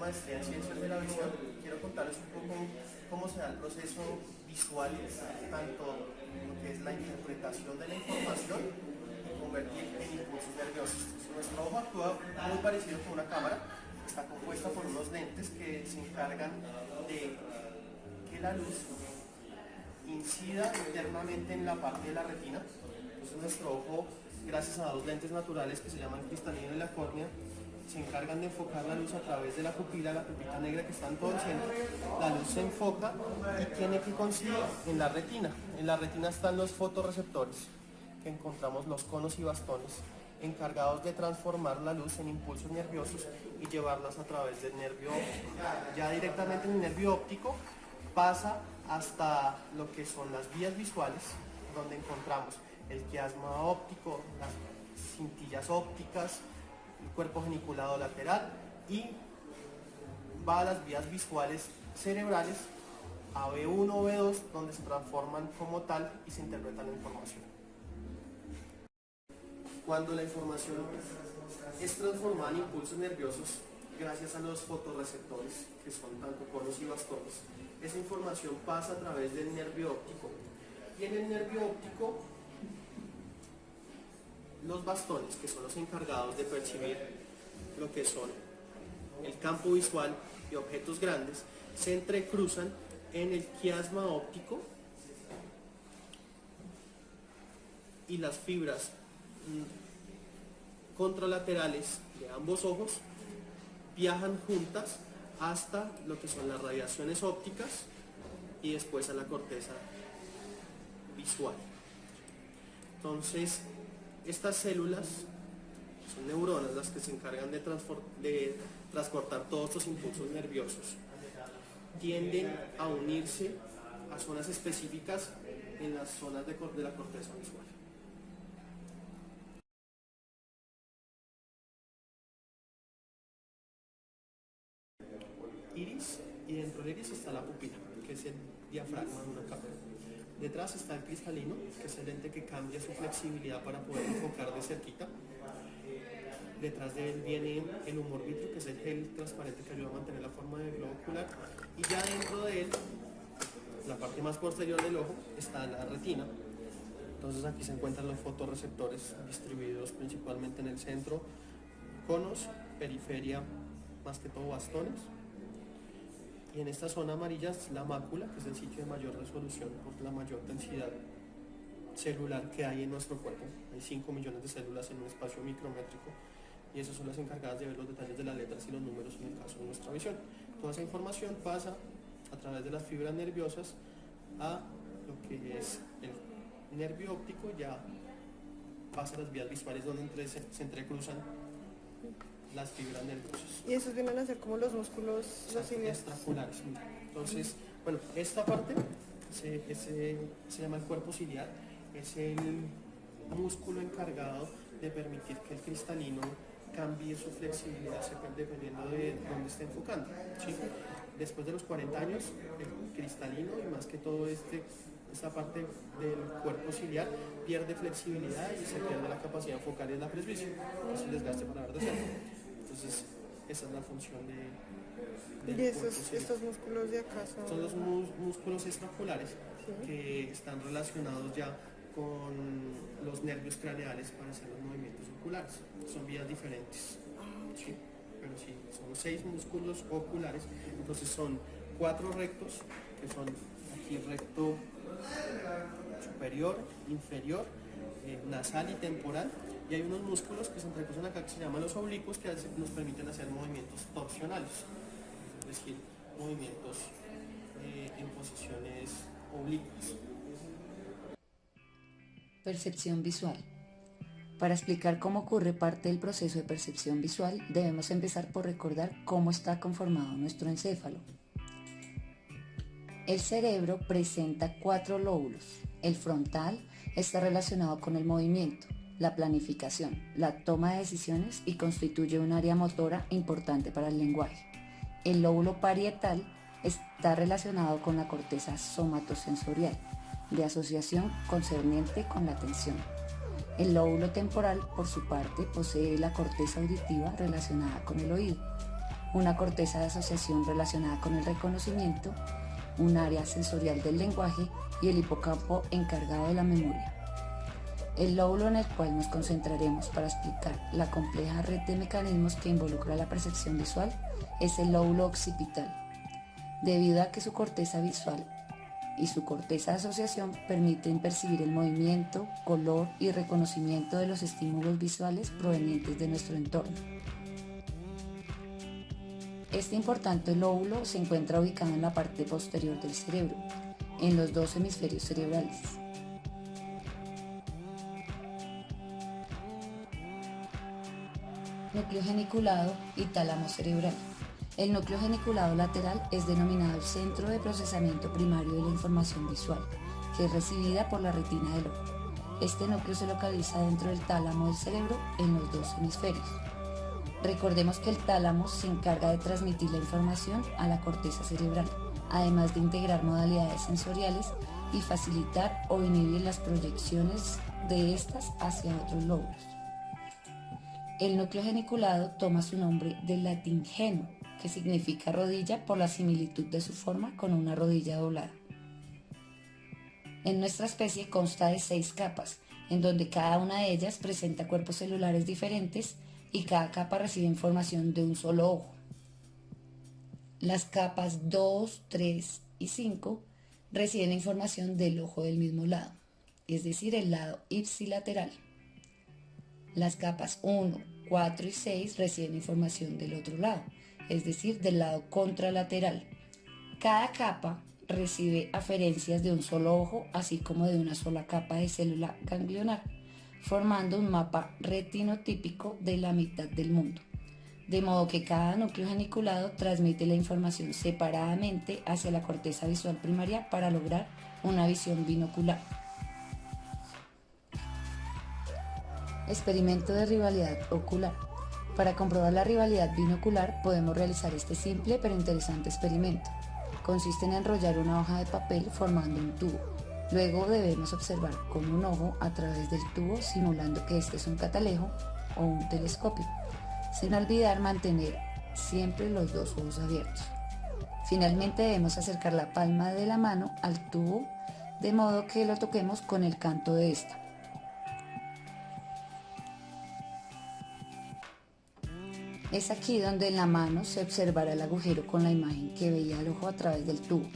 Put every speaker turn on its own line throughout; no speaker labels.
maestría en Ciencias de la Visión, quiero contarles un poco cómo se da el proceso visual, tanto lo que es la interpretación de la información y convertir en impulsos nerviosos. Nuestro ojo actúa muy parecido con una cámara, está compuesta por unos lentes que se encargan de que la luz incida internamente en la parte de la retina. Entonces nuestro ojo, gracias a dos lentes naturales que se llaman cristalino y la córnea, se encargan de enfocar la luz a través de la pupila negra que está en todo el centro. La luz se enfoca y tiene que coincidir en la retina. En la retina están los fotorreceptores, que encontramos los conos y bastones, encargados de transformar la luz en impulsos nerviosos y llevarlas a través del nervio óptico. Ya directamente en el nervio óptico pasa hasta lo que son las vías visuales, donde encontramos el quiasma óptico, las cintillas ópticas, el cuerpo geniculado lateral, y va a las vías visuales cerebrales, a B1 o B2, donde se transforman como tal y se interpreta la información. Cuando la información es transformada en impulsos nerviosos, gracias a los fotorreceptores, que son tanto conos y bastones, esa información pasa a través del nervio óptico, y en el nervio óptico los bastones, que son los encargados de percibir lo que son el campo visual y objetos grandes, se entrecruzan en el quiasma óptico, y las fibras contralaterales de ambos ojos viajan juntas hasta lo que son las radiaciones ópticas y después a la corteza visual. Entonces, estas células son neuronas las que se encargan de transportar todos estos impulsos nerviosos. Tienden a unirse a zonas específicas en las zonas de la corteza visual. Iris, y dentro del iris está la pupila, que es el diafragma de una cámara. Detrás está el cristalino, que es el lente que cambia su flexibilidad para poder enfocar de cerquita. Detrás de él viene el humor vitrio, que es el gel transparente que ayuda a mantener la forma del globo ocular. Y ya dentro de él, la parte más posterior del ojo, está la retina. Entonces aquí se encuentran los fotorreceptores distribuidos principalmente en el centro, conos, periferia, más que todo bastones. Y en esta zona amarilla es la mácula, que es el sitio de mayor resolución por la mayor densidad celular que hay en nuestro cuerpo. Hay 5 millones de células en un espacio micrométrico, y esas son las encargadas de ver los detalles de las letras y los números en el caso de nuestra visión. Toda esa información pasa a través de las fibras nerviosas a lo que es el nervio óptico, ya pasa a las vías visuales donde se entrecruzan las fibras nerviosas.
Y esos vienen a ser como los músculos, los
extraculares. Entonces, bueno, esta parte se llama el cuerpo ciliar, es el músculo encargado de permitir que el cristalino cambie su flexibilidad dependiendo de dónde esté enfocando, ¿sí? Después de los 40 años, el cristalino, y más que todo esta parte del cuerpo ciliar, pierde flexibilidad y se pierde la capacidad de enfocar en la presbicia, es el desgaste para ver de cerca. Entonces, esa es la función del
¿Y
estos
músculos de acá
son los músculos extraoculares, ¿sí?, que están relacionados ya con los nervios craneales para hacer los movimientos oculares. Son vías diferentes, ¿sí? Pero sí, son 6 músculos oculares. Entonces son 4 rectos, que son aquí recto superior, inferior, nasal y temporal. Y hay unos músculos que se entrecruzan acá que se llaman los oblicuos, que nos permiten hacer movimientos torsionales, es decir, movimientos en posiciones oblicuas.
Percepción visual. Para explicar cómo ocurre parte del proceso de percepción visual, debemos empezar por recordar cómo está conformado nuestro encéfalo. El cerebro presenta 4 lóbulos. El frontal está relacionado con el movimiento, la planificación, la toma de decisiones y constituye un área motora importante para el lenguaje. El lóbulo parietal está relacionado con la corteza somatosensorial, de asociación concerniente con la atención. El lóbulo temporal, por su parte, posee la corteza auditiva relacionada con el oído. una corteza de asociación relacionada con el reconocimiento, un área sensorial del lenguaje y el hipocampo encargado de la memoria. El lóbulo en el cual nos concentraremos para explicar la compleja red de mecanismos que involucra la percepción visual es el lóbulo occipital, debido a que su corteza visual y su corteza de asociación permiten percibir el movimiento, color y reconocimiento de los estímulos visuales provenientes de nuestro entorno. Este importante lóbulo se encuentra ubicado en la parte posterior del cerebro, en los dos hemisferios cerebrales. Núcleo geniculado y tálamo cerebral. El núcleo geniculado lateral es denominado el centro de procesamiento primario de la información visual, que es recibida por la retina del ojo. Este núcleo se localiza dentro del tálamo del cerebro en los dos hemisferios. Recordemos que el tálamo se encarga de transmitir la información a la corteza cerebral, además de integrar modalidades sensoriales y facilitar o inhibir las proyecciones de estas hacia otros lóbulos. El núcleo geniculado toma su nombre del latín genu, que significa rodilla por la similitud de su forma con una rodilla doblada. En nuestra especie consta de 6 capas, en donde cada una de ellas presenta cuerpos celulares diferentes y cada capa recibe información de un solo ojo. Las capas 2, 3 y 5 reciben información del ojo del mismo lado, es decir, el lado ipsilateral. Las capas 1, 4 y 6 reciben información del otro lado, es decir, del lado contralateral. Cada capa recibe aferencias de un solo ojo, así como de una sola capa de célula ganglionar, formando un mapa retinotípico de la mitad del mundo, de modo que cada núcleo geniculado transmite la información separadamente hacia la corteza visual primaria para lograr una visión binocular. Experimento de rivalidad ocular. Para comprobar la rivalidad binocular podemos realizar este simple pero interesante experimento. Consiste en enrollar una hoja de papel formando un tubo. Luego debemos observar con un ojo a través del tubo simulando que este es un catalejo o un telescopio, sin olvidar mantener siempre los dos ojos abiertos. Finalmente debemos acercar la palma de la mano al tubo de modo que lo toquemos con el canto de esta. Es aquí donde en la mano se observará el agujero con la imagen que veía el ojo a través del tubo,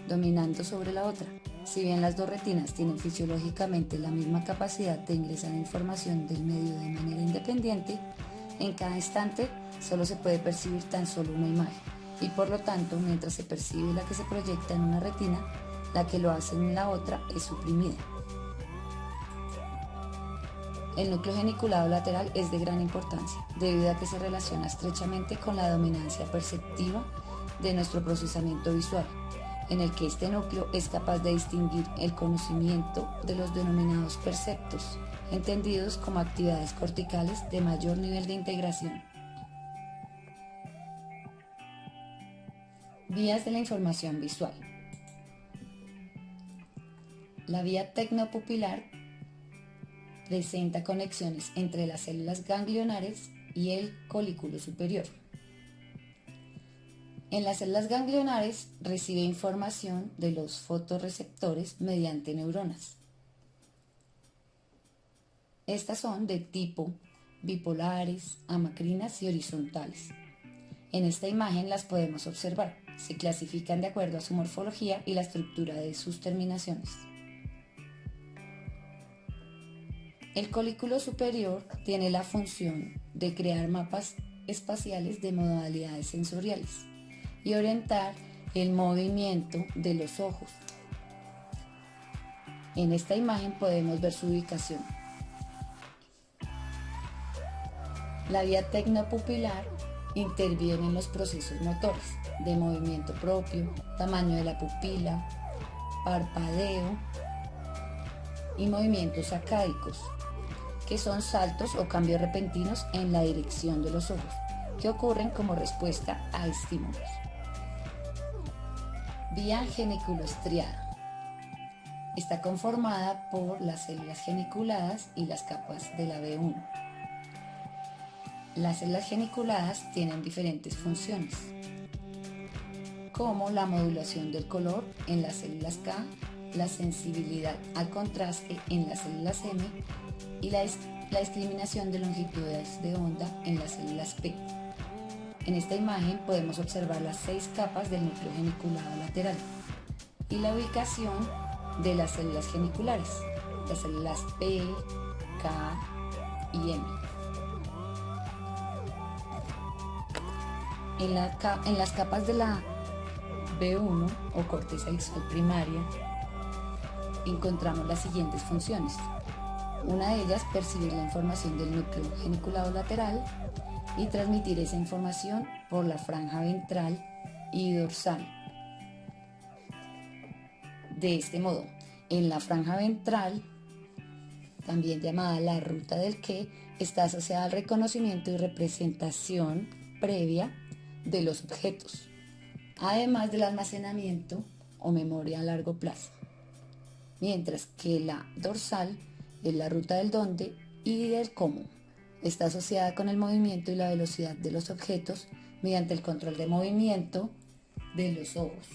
dominando sobre la otra. Si bien las dos retinas tienen fisiológicamente la misma capacidad de ingresar información del medio de manera independiente, en cada instante solo se puede percibir tan solo una imagen, y por lo tanto, mientras se percibe la que se proyecta en una retina, la que lo hace en la otra es suprimida. El núcleo geniculado lateral es de gran importancia, debido a que se relaciona estrechamente con la dominancia perceptiva de nuestro procesamiento visual, en el que este núcleo es capaz de distinguir el conocimiento de los denominados perceptos, entendidos como actividades corticales de mayor nivel de integración. Vías de la información visual. La vía tecnopupilar presenta conexiones entre las células ganglionares y el colículo superior. En las células ganglionares recibe información de los fotorreceptores mediante neuronas. Estas son de tipo bipolares, amacrinas y horizontales. En esta imagen las podemos observar. Se clasifican de acuerdo a su morfología y la estructura de sus terminaciones. El colículo superior tiene la función de crear mapas espaciales de modalidades sensoriales y orientar el movimiento de los ojos. En esta imagen podemos ver su ubicación. La vía tecnopupilar interviene en los procesos motores de movimiento propio, tamaño de la pupila, parpadeo y movimientos sacádicos, que son saltos o cambios repentinos en la dirección de los ojos, que ocurren como respuesta a estímulos. Vía geniculostriada. Está conformada por las células geniculadas y las capas de la B1. Las células geniculadas tienen diferentes funciones, como la modulación del color en las células K, la sensibilidad al contraste en las células M y la discriminación de longitudes de onda en las células P. En esta imagen podemos observar las 6 capas del núcleo geniculado lateral y la ubicación de las células geniculares, las células P, K y M. En las capas de la B1 o corteza visual primaria encontramos las siguientes funciones. Una de ellas, percibir la información del núcleo geniculado lateral y transmitir esa información por la franja ventral y dorsal. De este modo, en la franja ventral, también llamada la ruta del qué, está asociada al reconocimiento y representación previa de los objetos, además del almacenamiento o memoria a largo plazo, mientras que la dorsal es la ruta del dónde y del cómo. Está asociada con el movimiento y la velocidad de los objetos mediante el control de movimiento de los ojos.